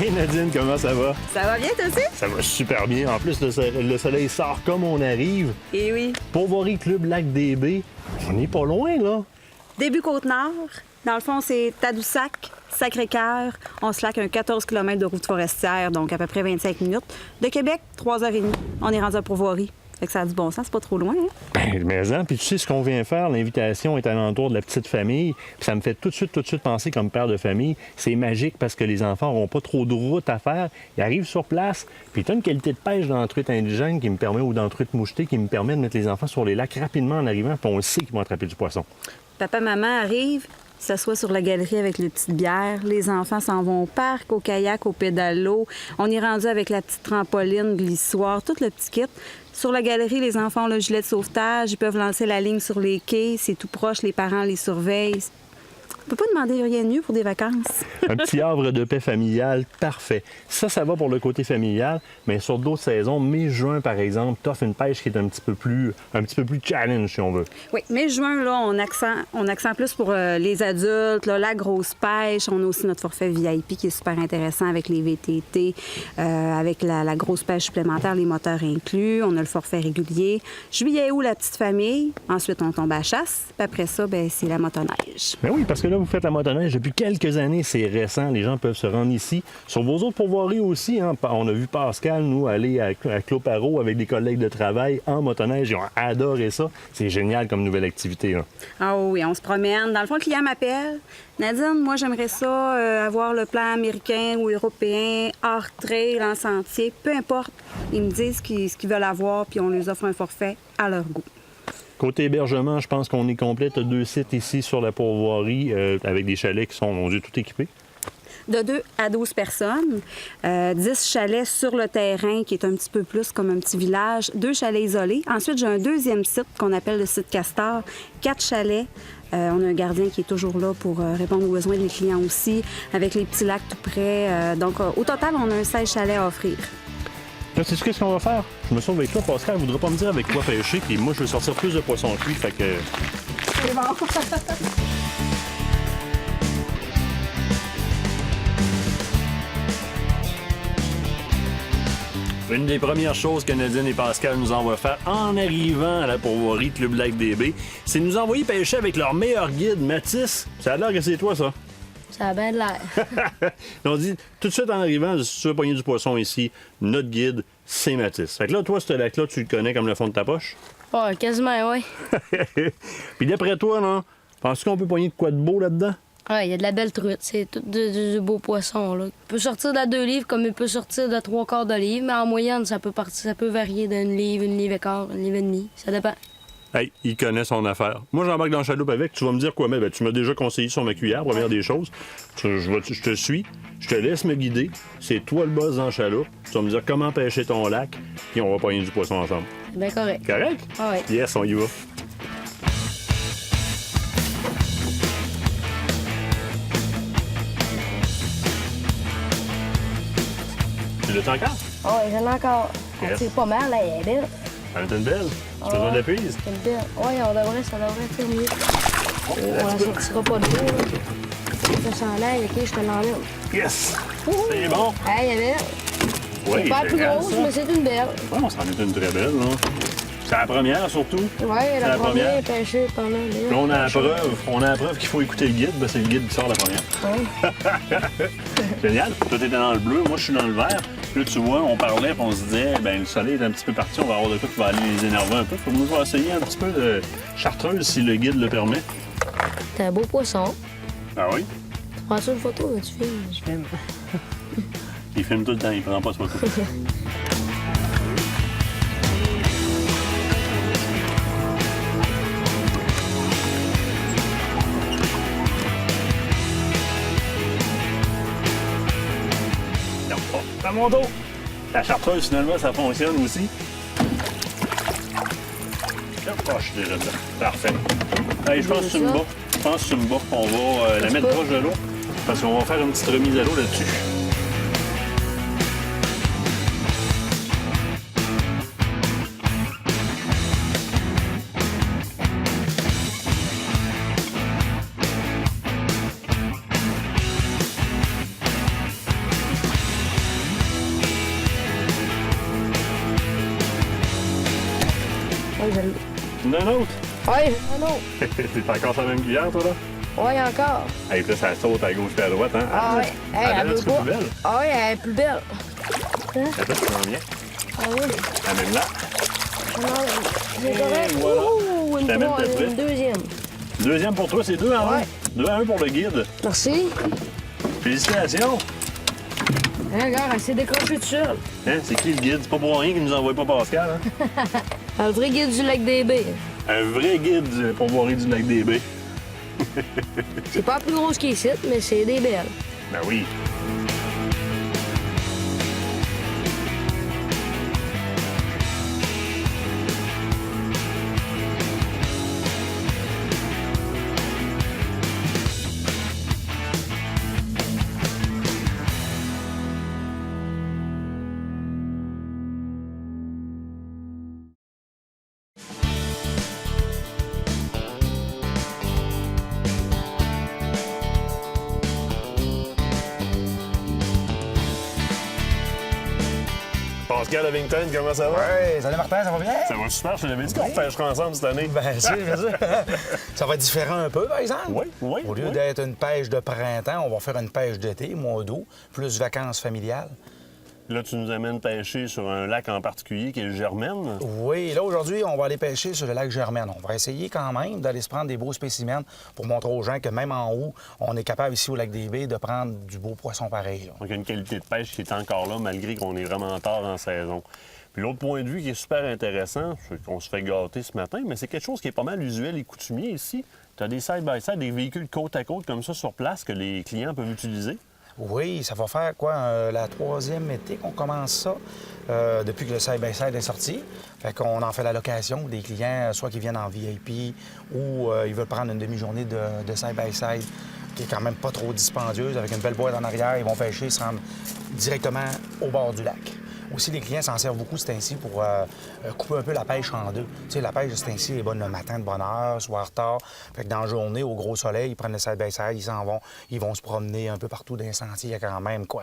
Hey Nadine, comment ça va? Ça va bien, toi aussi? Ça va super bien. En plus, le soleil sort comme on arrive. Eh oui. Pourvoirie Club Lac-des-Baies, on n'est pas loin, là. Début Côte-Nord. Dans le fond, c'est Tadoussac, Sacré-Cœur. On se laque un 14 km de route forestière, donc à peu près 25 minutes. De Québec, 3h30. On est rendu à Pourvoirie. Fait que ça a du bon sens, c'est pas trop loin. Hein? Ben, mais puis tu sais ce qu'on vient faire, l'invitation est alentour de la petite famille, puis ça me fait tout de suite penser comme père de famille. C'est magique parce que les enfants n'auront pas trop de route à faire. Ils arrivent sur place, puis tu as une qualité de pêche dans la truite indigène qui me permet, ou dans la truite mouchetée, qui me permet de mettre les enfants sur les lacs rapidement en arrivant, puis on sait qu'ils vont attraper du poisson. Papa, maman arrive, s'assoit sur la galerie avec les petites bières. Les enfants s'en vont au parc, au kayak, au pédalo. On est rendu avec la petite trampoline, glissoire, tout le petit kit. Sur la galerie, les enfants ont le gilet de sauvetage. Ils peuvent lancer la ligne sur les quais. C'est tout proche, les parents les surveillent. On peut pas demander rien de mieux pour des vacances. Un petit havre de paix familial, parfait. Ça va pour le côté familial, mais sur d'autres saisons, mai-juin, par exemple, t'offres une pêche qui est un petit peu plus challenge, si on veut. Oui, mai-juin, là, on accent plus pour les adultes, là, la grosse pêche. On a aussi notre forfait VIP qui est super intéressant avec les VTT, avec la grosse pêche supplémentaire, les moteurs inclus. On a le forfait régulier. Juillet, août, la petite famille. Ensuite, on tombe à la chasse. Puis après ça, ben, c'est la motoneige. Ben oui, parce que là, vous faites la motoneige depuis quelques années, c'est récent, les gens peuvent se rendre ici. Sur vos autres pourvoiries aussi, hein, on a vu Pascal, nous, aller à Cloparo avec des collègues de travail en motoneige, ils ont adoré ça. C'est génial comme nouvelle activité. Là. Ah oui, on se promène. Dans le fond, le client m'appelle. Nadine, moi, j'aimerais ça, avoir le plan américain ou européen, hors trail, en sentier, peu importe. Ils me disent ce qu'ils veulent avoir, puis on les offre un forfait à leur goût. Côté hébergement, je pense qu'on est complet. Tu as 2 sites ici sur la pourvoirie avec des chalets qui sont, mon Dieu, tout équipés. De 2 à 12 personnes, 10 chalets sur le terrain, qui est un petit peu plus comme un petit village, 2 chalets isolés. Ensuite, j'ai un deuxième site qu'on appelle le site Castor, 4 chalets. On a un gardien qui est toujours là pour répondre aux besoins des clients aussi, avec les petits lacs tout près. Donc, au total, on a un 16 chalets à offrir. Là, sais-tu qu'est-ce qu'on va faire? Je me sauve avec toi, Pascal. Je voudrais pas me dire avec quoi pêcher, puis moi, je veux sortir plus de poissons cuits, fait que... C'est bon. Une des premières choses que Nadine et Pascal nous envoient faire en arrivant à la pourvoirie Club Lac-des-Baies, c'est nous envoyer pêcher avec leur meilleur guide, Mathis. Ça a l'air que c'est toi, ça. Ça a bien de l'air. On dit tout de suite en arrivant, si tu veux pogner du poisson ici, notre guide, c'est Mathis. Fait que là, toi, ce lac-là, tu le connais comme le fond de ta poche? Ouais, quasiment, oui. Puis d'après toi, là, penses-tu qu'on peut pogner de quoi de beau là-dedans? Ouais, il y a de la belle truite. C'est tout du beau poisson, là. Il peut sortir de 2 livres comme il peut sortir de 3/4 de livre, mais en moyenne, ça peut varier d'une livre, 1 livre et quart, 1 livre et demi. Ça dépend. Hey, il connaît son affaire. Moi, j'embarque dans la chaloupe avec. Tu vas me dire quoi, mais ben, tu m'as déjà conseillé sur ma cuillère, première des choses. Je te suis, je te laisse me guider. C'est toi le boss dans la chaloupe. Tu vas me dire comment pêcher ton lac, puis on va pogner du poisson ensemble. C'est bien correct. Correct? Ah ouais. Yes, on y va. Tu l'as encore? Ah ouais, j'en ai encore. Yes. C'est pas mal, là, elle est belle. Elle est une belle. Tu besoin de la prise? C'est une belle. Ouais, ça devrait faire mieux. On la sortira pas de l'eau, là. Ça s'en aille, OK, je te l'enlève. Yes! C'est bon! Hey, elle est belle. Oui, C'est pas la plus grosse, mais c'est une belle. Ouais, on s'en est une très belle, là. C'est la première, surtout. Ouais, la première pêchée pendant Là, on a la preuve qu'il faut écouter le guide. Ben, c'est le guide qui sort la première. Ouais. Génial. Toi, t'étais dans le bleu, moi, je suis dans le vert. Là, tu vois, on parlait, puis on se disait, ben le soleil est un petit peu parti, on va avoir de quoi qui va aller les énerver un peu. Faut que nous va essayer un petit peu de chartreuse, si le guide le permet. T'es un beau poisson. Ah oui? Tu prends-tu une photo ou tu filmes? Je filme. Il filme tout le temps, il prend pas de photo. À mon dos. La chartreuse, finalement, ça fonctionne aussi. Hop, je suis déjà dedans. Parfait. Hey, je pense que tu me bats. Je pense que tu me bats. On va la mettre proche de l'eau parce qu'on va faire une petite remise à l'eau là-dessus. Tu en as un autre? Ouais, non. T'es encore sur la même cuillère, toi, là? Ouais, encore. Hey, puis là, ça saute à gauche et à droite, hein? Ah ouais. Hey, Elle elle est veut pas. plus belle. Ah ouais, elle est plus belle. Attends, tu m'en viens. Ah oui. Amène-la. C'est correct. voilà. Ouh, une, T'amènes trois- tes prêts? une deuxième. Deuxième pour toi, c'est 2 à 1. Ouais. 2 à 1 pour le guide. Merci. Félicitations. Hein, regarde, elle s'est décrochée tout seul. Hein, c'est qui le guide? C'est pas pour rien qu'il nous envoie pas Pascal, hein? Un vrai guide du lac des Baies. Un vrai guide du pourvoirie du lac des Baies. C'est pas plus grosse qu'ici, mais c'est des belles. Ben oui. Pascal Havington, comment ça va? Ouais, salut Martin, ça va bien? Ça va super, je t'avais dit qu'on pêchera ensemble cette année. Bien sûr, bien sûr. Ça va être différent un peu, par exemple. Oui, oui. Au lieu oui. d'être une pêche de printemps, on va faire une pêche d'été, mois d'août, plus vacances familiales. Là, tu nous amènes pêcher sur un lac en particulier qui est le Germaine. Oui, là, aujourd'hui, on va aller pêcher sur le lac Germaine. On va essayer quand même d'aller se prendre des beaux spécimens pour montrer aux gens que même en haut, on est capable ici au lac des Baies de prendre du beau poisson pareil, là. Donc, il y a une qualité de pêche qui est encore là, malgré qu'on est vraiment tard en saison. Puis l'autre point de vue qui est super intéressant, c'est qu'on se fait gâter ce matin, mais c'est quelque chose qui est pas mal usuel et coutumier ici. Tu as des side-by-side, des véhicules côte à côte comme ça sur place que les clients peuvent utiliser. Oui, ça va faire quoi, la 3e été qu'on commence ça, depuis que le side-by-side est sorti. Fait qu'on en fait la location des clients, soit qui viennent en VIP ou ils veulent prendre une demi-journée de side-by-side qui est quand même pas trop dispendieuse, avec une belle boîte en arrière. Ils vont pêcher, ils se rendent directement au bord du lac. Aussi, les clients s'en servent beaucoup ce temps-ci pour couper un peu la pêche en deux. Tu sais, la pêche de ce temps-ci est bonne le matin de bonne heure, soir tard. Fait que dans la journée, au gros soleil, ils prennent le side-by-side, ils s'en vont. Ils vont se promener un peu partout dans les sentiers. Il y a quand même, quoi,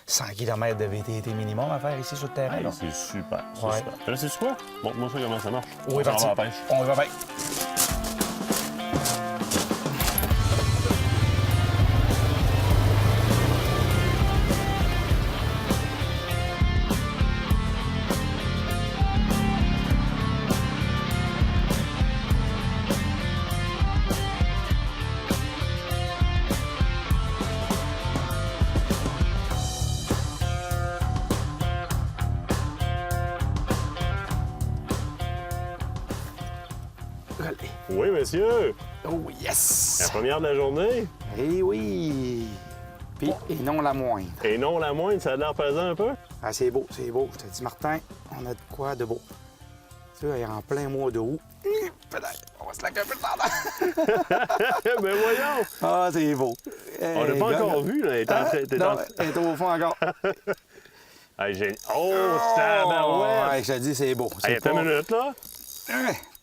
100 km de VTT minimum à faire ici sur le terrain. Hey, là. c'est super, c'est Ouais. super. Là, c'est quoi? Montre-moi ça comment ça marche. Oui, On s'en parti. va à la pêche. On y va bien. Allez. Oui, monsieur. Oh La yes! première de la journée. Eh oui! Puis, et non la moindre. Et non la moindre, ça a l'air pesant un peu. Ah, c'est beau, c'est beau. Je te dis, Martin, on a de quoi de beau. Tu vois, il est en plein mois de août. Peut-être, on va se laquer un peu de temps. Ben voyons. Ah, c'est beau. On l'a pas encore vu, là. Elle est en train- t'es Non, en- elle est au fond encore. Hey, oh, tabarouette! Ouais, je te dis, c'est beau. Hey, attends une minute, là.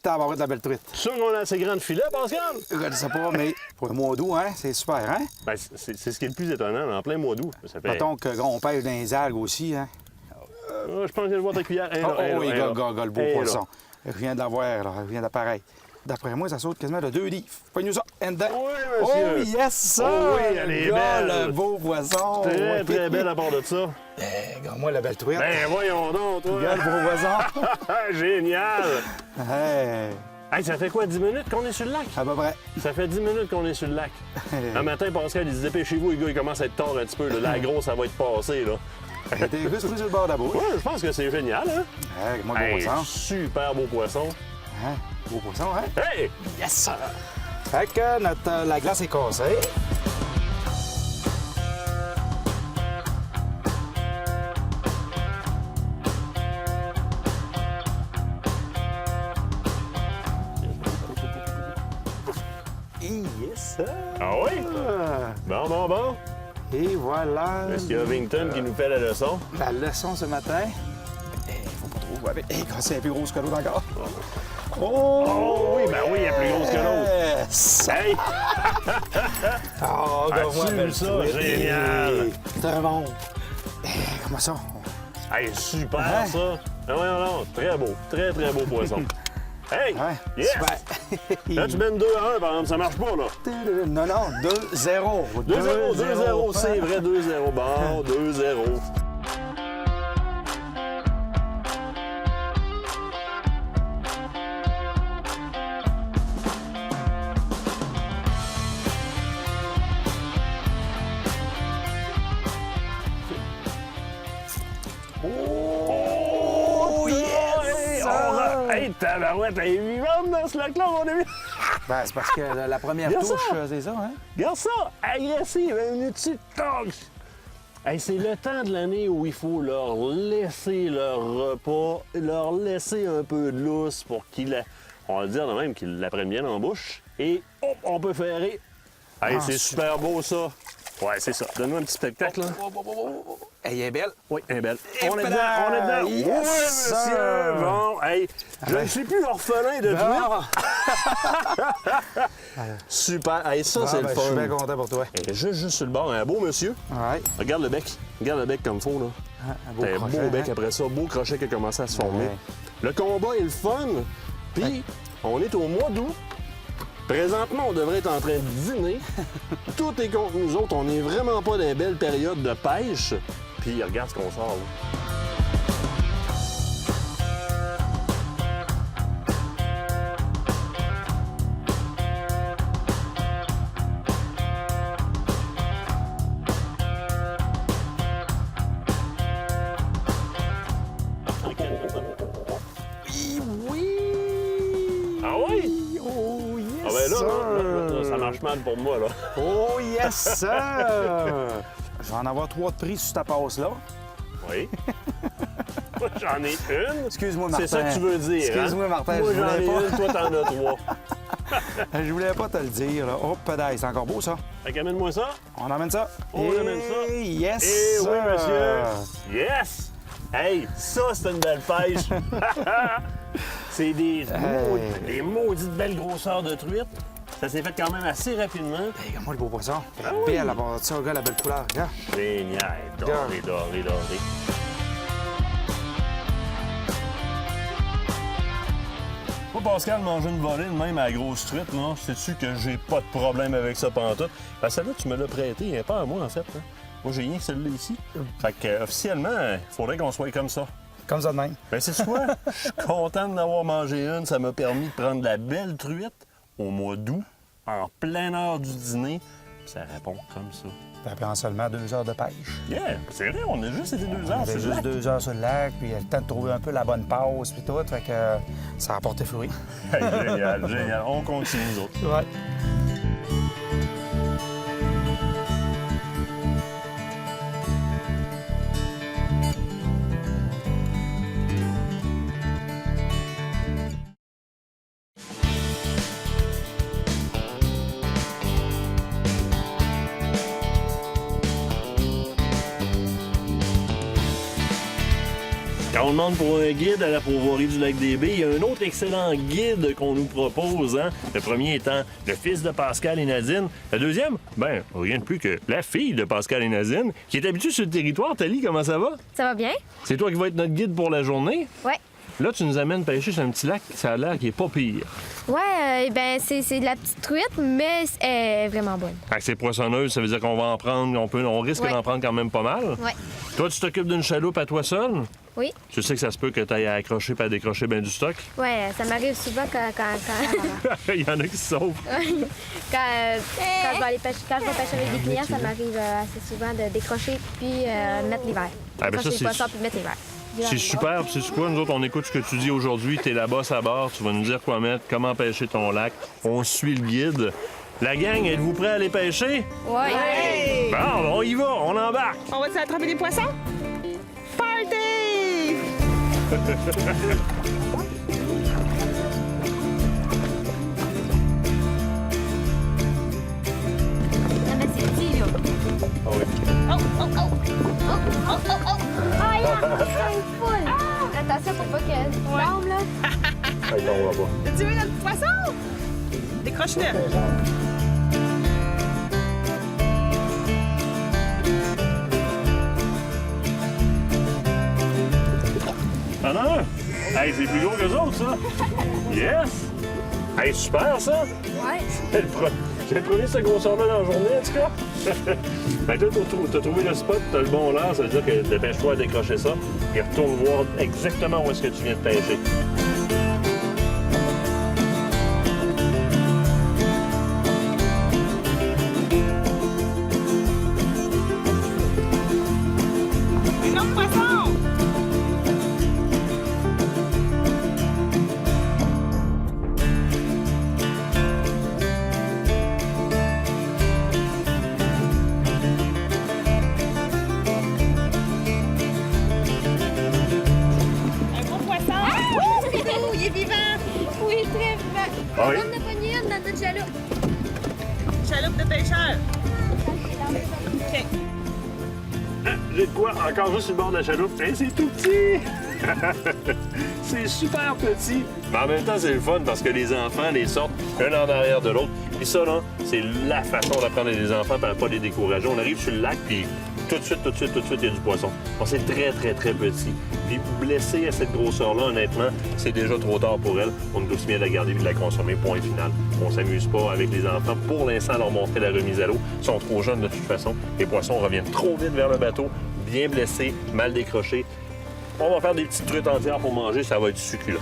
Tabarouette de la belle truite. Sûr qu'on a assez grand de filet, Pascal? Je sais pas, mais pour un mois d'août, hein, c'est super, hein? Ben, c'est ce qui est le plus étonnant, en plein mois d'août. Ça fait... Mettons qu'on pêche dans les algues aussi, hein? Je pense que je vais voir ta cuillère. Hey, là, Oh, hey, là, oui, hey, là. gars, le beau Hey, là. poisson. Je viens de l'avoir, là. Je viens d'appareil. D'après moi, ça saute quasiment de 2 livres. Pogne-nous ça, and dedans. Oui, Oh, monsieur. yes, ça! Oh oui, elle est Gars, belle. le beau poisson. Très, Ouais. très belle à part de ça. Regarde-moi la belle truite. Ben, voyons donc, toi. Regarde le beau poisson. Génial! Hey, Hey, ça fait quoi, 10 minutes qu'on est sur le lac? à peu près. Ça fait 10 minutes qu'on est sur le lac. Un matin, Pascal, il se disait, dépêchez-vous, les gars, il commence à être tard un petit peu. Là. La grosse, ça va être passé, là. T'es juste pris sur le bord de la bouche. Ouais, je pense que c'est génial, hein? Hey, regarde-moi le beau Hey, poisson. super beau poisson. Hein? Beau poisson, hein? Hey! Yes! Fait que la glace est cassée. Yes! Ah oui? Bon. Et voilà. Monsieur Havington qui nous fait la leçon. La leçon ce matin. Faut pas trop jouer avec. Quand c'est un plus grosse que l'autre encore. Oh oui, ben oui, elle est plus grosse que l'autre. Yes! Hey! Oh, As-tu regarde-moi, vu ça? truite. Génial! Très bon. Comment ça? Hey, super, Hein? ça! Ah ouais, non, très beau. Très, très beau poisson. Hey! Ouais, Yes! super. Là, tu mènes 2-1, par exemple, ça marche pas, là. Non, non, 2-0. 2-0, c'est vrai, 2-0. Bon, 2-0. Oh, yes! Hey, tabarouette, elle est vivante dans ce lac-là, mon ami! Ben, c'est parce que la première Regarde touche, ça. c'est ça, hein? Regarde ça! Agressive, une petite toque! Hey, c'est le temps de l'année où il faut leur laisser leur repas, leur laisser un peu de lousse pour qu'ils, on va dire de même, qu'ils la prennent bien en bouche. Et hop, on peut ferrer. Hey, Ah, c'est super beau, ça! Ouais, c'est ça. Donne-moi un petit spectacle, là. Elle est belle. Oui, elle est belle. Et On est dedans, on est dedans. yes, Oui, monsieur! sir. Bon, hey, je ne suis plus orphelin de truite. Super. Hey, ça, c'est le Je suis fun. bien content pour toi. Hey, juste sur le bord, un beau monsieur. Ouais. Regarde le bec. Regarde le bec comme faut, là. Un beau T'as un crochet, beau bec hein? après ça, beau crochet qui a commencé à se former. Ouais. Le combat est le fun. Puis, on est au mois d'août. Présentement, on devrait être en train de dîner. Tout est contre nous autres. On n'est vraiment pas dans une belle période de pêche. Puis, regarde ce qu'on sort, là. Oui! Ah oui? Oh, yes! Ah ben là, sir. ça marche mal pour moi, là. Oh, yes, sir! Je vais en avoir 3 de prix sur ta passe-là. Oui. Moi, j'en ai une. Excuse-moi, Martin. C'est ça que tu veux dire, Excuse-moi, hein? Martin, Moi, je j'en ai voulais une, toi, t'en as 3. pas... je voulais pas te le dire, là. Oh, pédale, c'est encore beau, ça. Fait qu'amène-moi ça. On emmène ça. On amène ça. Yes, Eh oui, sir. monsieur. Yes! Hey, ça, c'est une belle pêche. C'est des maudites belles grosseurs de truite. Ça s'est fait quand même assez rapidement. Hey, regarde-moi le beau poisson. Ah Belle à part de ça, regarde la belle couleur. Regarde. Génial. Doré, doré, doré. Moi, Pascal, manger une volée de même à la grosse truite, là, sais-tu que j'ai pas de problème avec ça pantoute? Ben, celle-là, tu me l'as prêtée, elle n'est pas à moi, en fait. Hein. Moi, j'ai rien que celle-là ici. Fait que, officiellement, il faudrait qu'on soit comme ça. Comme ça de même. Ben, c'est quoi? Je suis content d'en avoir mangé une. Ça m'a permis de prendre de la belle truite au mois d'août, en pleine heure du dîner. Ça répond comme ça. Puis en seulement 2 heures de pêche. Yeah! C'est vrai, on a juste été 2 heures. On avait juste 2 heures sur le lac, puis il y a le temps de trouver un peu la bonne pause, puis tout. Fait que ça a porté fruit. Génial, génial. On continue, nous autres. Ouais. Quand on demande pour un guide à la Provoirie du Lac-des-Baies, il y a un autre excellent guide qu'on nous propose. Hein? Le premier étant le fils de Pascal et Nadine. Le deuxième, ben, rien de plus que la fille de Pascal et Nadine, qui est habituée sur le territoire. Thalie, comment ça va? Ça va bien? C'est toi qui vas être notre guide pour la journée? Ouais. Là, tu nous amènes pêcher sur un petit lac, ça a l'air qui est pas pire. Ouais, ben c'est de la petite truite, mais elle est vraiment bonne. Fait que c'est poissonneuse, ça veut dire qu'on va en prendre, on risque Ouais. d'en prendre quand même pas mal. Ouais. Toi, tu t'occupes d'une chaloupe à toi seul? Oui. Tu sais que ça se peut que tu ailles à accrocher et à décrocher bien du stock. Ouais, ça m'arrive souvent Il y en a qui se sauvent. quand je vais aller pêcher, quand je vais pêcher avec des clients, ça m'arrive assez souvent de décrocher puis mettre l'hiver. Ah, ben ça, Décrocher les c'est- poissons puis mettre l'hiver. C'est super, puis c'est quoi? Nous autres, on écoute ce que tu dis aujourd'hui. T'es là-bas à bord, tu vas nous dire quoi mettre, comment pêcher ton lac. On suit le guide. La gang, êtes-vous prêts à aller pêcher? Ouais. Bon, on y va, on embarque. On va-tu attraper des poissons? Party! Ah, mais c'est petit, là. Ah oui. Ah, il y a une foule. Attention pour pas qu'elle tombe, là. Hey, on va pas. Tu veux notre poisson? Décroche-le. Ah non! Hey, c'est plus gros que autres, ça! Yes! Hey, super, ça! Ouais. C'est le premier de cette grosseur-là dans la journée, en tout cas. Fait que là, t'as trouvé le spot, t'as le bon leurre, ça veut dire que dépêche-toi à décrocher ça et retourne voir exactement où est-ce que tu viens de pêcher. Un autre poisson! Un gros poisson! Ouh, il est vivant! Oui, très vivant. Ah oui? On en a pogné une dans notre chaloupe. Chaloupe de pêcheur! OK. J'ai de quoi? Encore juste sur le bord de la chaloupe. Hey, c'est tout petit! C'est super petit. Mais en même temps, c'est le fun parce que les enfants les sortent un en arrière de l'autre. Puis ça, là, c'est la façon d'apprendre les enfants pour ne pas les décourager. On arrive sur le lac, puis tout de suite, il y a du poisson. Bon, c'est très, très, très petit. Puis blessé à cette grosseur-là, honnêtement, c'est déjà trop tard pour elle. On est aussi bien de la garder et de la consommer, point final. On s'amuse pas avec les enfants. Pour l'instant, leur montrer la remise à l'eau. Ils sont trop jeunes de toute façon. Les poissons reviennent trop vite vers le bateau, bien blessés, mal décrochés. On va faire des petites truites entières pour manger, ça va être succulent.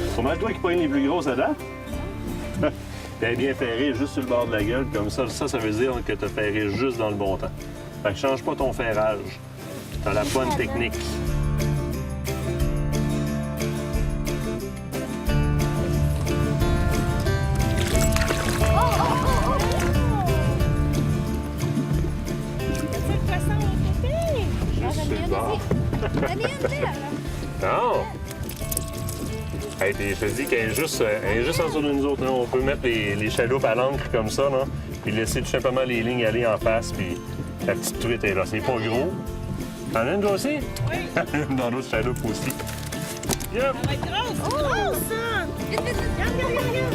C'est pas mal toi qui pogne les plus grosses à date? T'as bien ferré juste sur le bord de la gueule, comme ça, ça veut dire que t'as ferré juste dans le bon temps. Fait que change pas ton ferrage. T'as la bonne technique. C'est le poisson au côté! Juste sur le bord. Donnez une belle. Non! Hey, je te dis qu'elle est juste en dessous de nous autres. Hein. On peut mettre les chaloupes à l'ancre comme ça, là, puis laisser tout simplement les lignes aller en face, puis la petite truite est là. C'est pas gros. T'en as une, toi aussi? Oui! Dans l'autre chaloupe aussi. Yep! Ça va être grosse! C'est grosse, ça! Vite, vite, vite. Regarde, regarde, regarde!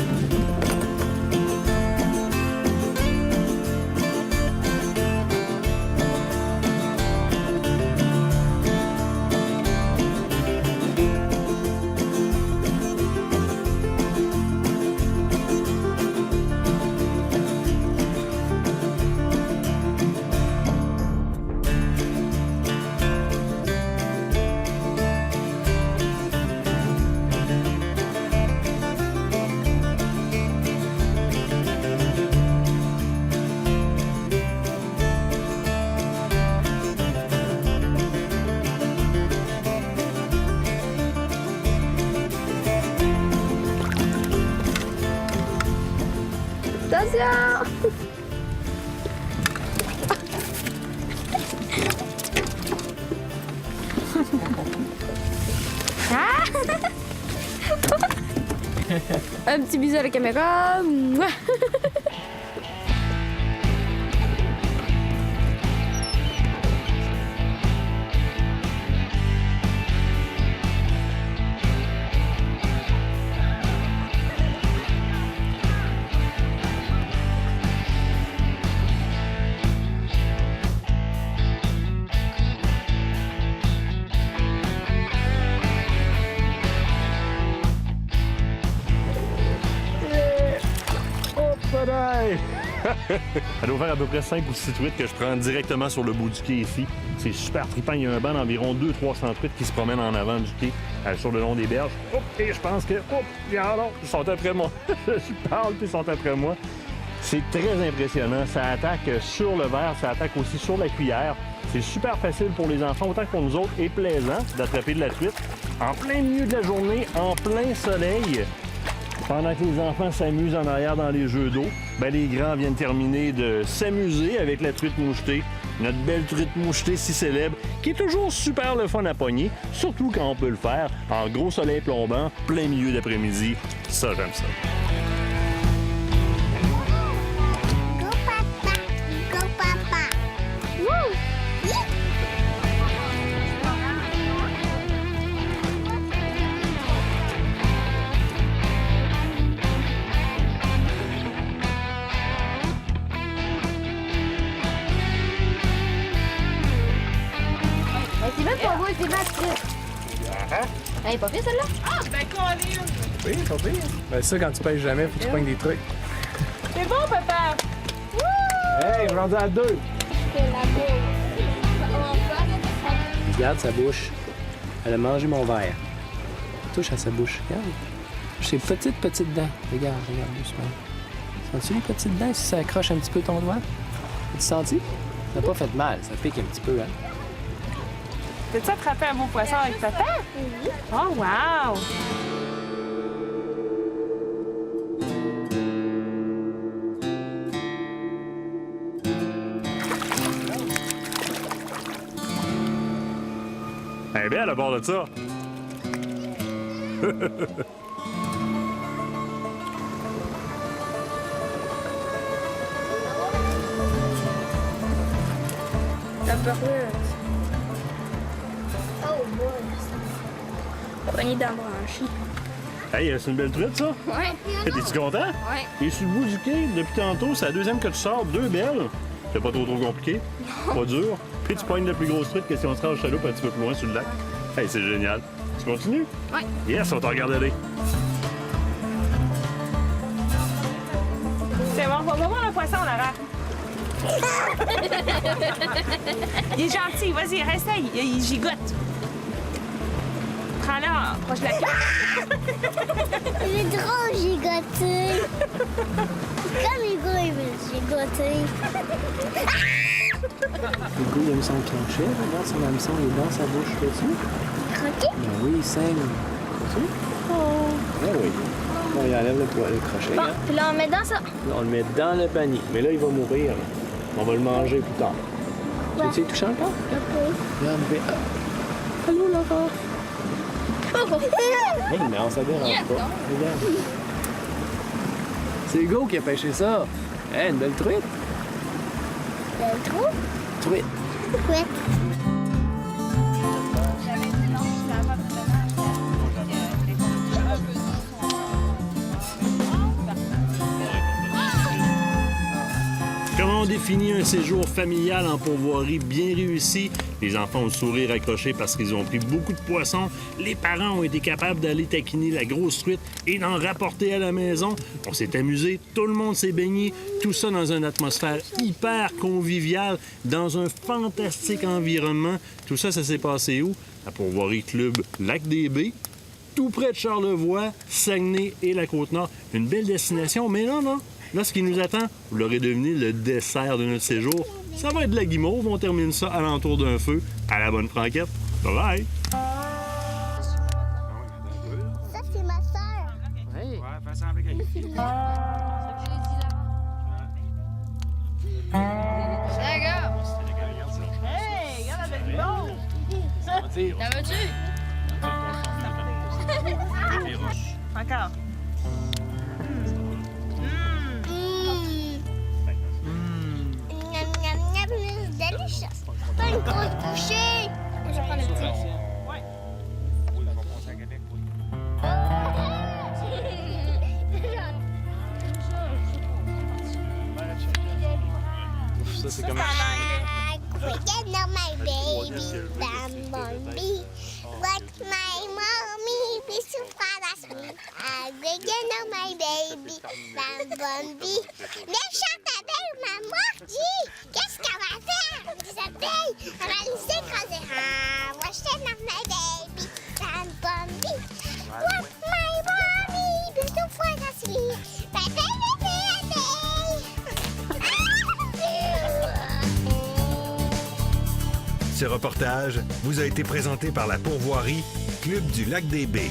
Attention! Ah! Un petit bisou à la caméra. Mouah! Elle doit faire à peu près 5 ou 6 truites que je prends directement sur le bout du quai ici. C'est super trippant. Il y a un banc d'environ 200-300 truites qui se promènent en avant du quai, sur le long des berges. Oh, et je pense que... Oh, alors, ils sont après moi. Je parle, puis ils sont après moi. C'est très impressionnant. Ça attaque sur le verre, ça attaque aussi sur la cuillère. C'est super facile pour les enfants, autant que pour nous autres, et plaisant d'attraper de la truite. En plein milieu de la journée, en plein soleil, pendant que les enfants s'amusent en arrière dans les jeux d'eau, ben les grands viennent terminer de s'amuser avec la truite mouchetée. Notre belle truite mouchetée si célèbre, qui est toujours super le fun à pogner, surtout quand on peut le faire en gros soleil plombant, plein milieu d'après-midi. Ça, j'aime ça. Go papa, go papa. Woo! c'est battu. Elle est pas pire, celle-là? Ah, ben, Colin! Oui, pas pire. Ben ça, quand tu pêches jamais, faut que tu pognes des trucs. C'est bon, papa! Hey, on est rendu à 2. Regarde sa bouche. Elle a mangé mon verre. Touche à sa bouche. Regarde. Ses petites dents. Regarde doucement. Sens-tu les petites dents si ça accroche un petit peu ton doigt? As-tu senti? Ça n'a pas fait mal. Ça pique un petit peu, hein? T'as-tu attrapé un beau poisson avec papa? Oui. Oh, wow! Elle est belle à bord de ça. La parure. Oh boy. Pogné dans la branchie. Hey, c'est une belle truite, ça? Ouais. T'es-tu content? Ouais. Il est sur le bout du quai depuis tantôt. C'est la deuxième que tu sors. 2 belles. C'est pas trop compliqué. Pas dur. Puis tu pognes la plus grosse truite que si on se rend au chaloupe un petit peu plus loin sur le lac. Hey, c'est génial. Tu continues? Ouais. Yes, on t'a regardé. C'est bon, va voir le poisson, Lara. Il est gentil, vas-y, reste là, il gigote. Prends-le proche de la queue. Il est drôle, gigoté. Comme Hugo, il veut gigoter. Hugo, il aime son crochet. Regarde son hameçon, il est dans sa bouche. Fais-tu? Croquet? Ben oui, il saigne. Fais-tu? Oh! Ben oui. Bon, il enlève le crochet. Bon, Hein? puis là, on met dans ça. Là, on le met dans le panier. Mais là, il va mourir. On va le manger plus tard. Tu touches encore? Ok. Regarde, mais... Allô, Laura? Oui, mais on s'en dérange pas. Regarde. C'est Hugo qui a pêché ça. Hein, une belle truite? Le trou? Truite. Ouais. Comment on définit un séjour familial en pourvoirie bien réussi? Les enfants ont le sourire accroché parce qu'ils ont pris beaucoup de poissons. Les parents ont été capables d'aller taquiner la grosse truite et d'en rapporter à la maison. On s'est amusé, tout le monde s'est baigné. Tout ça dans une atmosphère hyper conviviale, dans un fantastique environnement. Tout ça, ça s'est passé où? À Pourvoirie Club Lac-des-Baies, tout près de Charlevoix, Saguenay et la Côte-Nord. Une belle destination, mais non. Là, ce qui nous attend, vous l'aurez deviné, le dessert de notre séjour, ça va être de la guimauve. On termine ça alentour d'un feu, à la bonne franquette. Bye-bye! Ça, c'est ma soeur. Hey! Ouais, fais semblant qu'elle est fille. Hey, regarde avec l'eau! La veux-tu? Encore. Miam, miam, miam, it's delicious. Pas une grosse bouchée. Je vais prendre le petit. Ouais. Oui, on va passer à Québec, oui. Ouf, ça, c'est comme... Cricket on my baby, Bambi. What my mommy, be so proud of me. Cricket on my baby, Bambi. Méchante abeille m'a mordu. Qu'est-ce qu'elle va faire? Des abeilles, elle va nous écraser. Ah, moi je t'aime dans my baby, Bambi. What my mommy, be so proud of me. Bye bye, Ce reportage vous a été présenté par la Pourvoirie Club du Lac-des-Baies.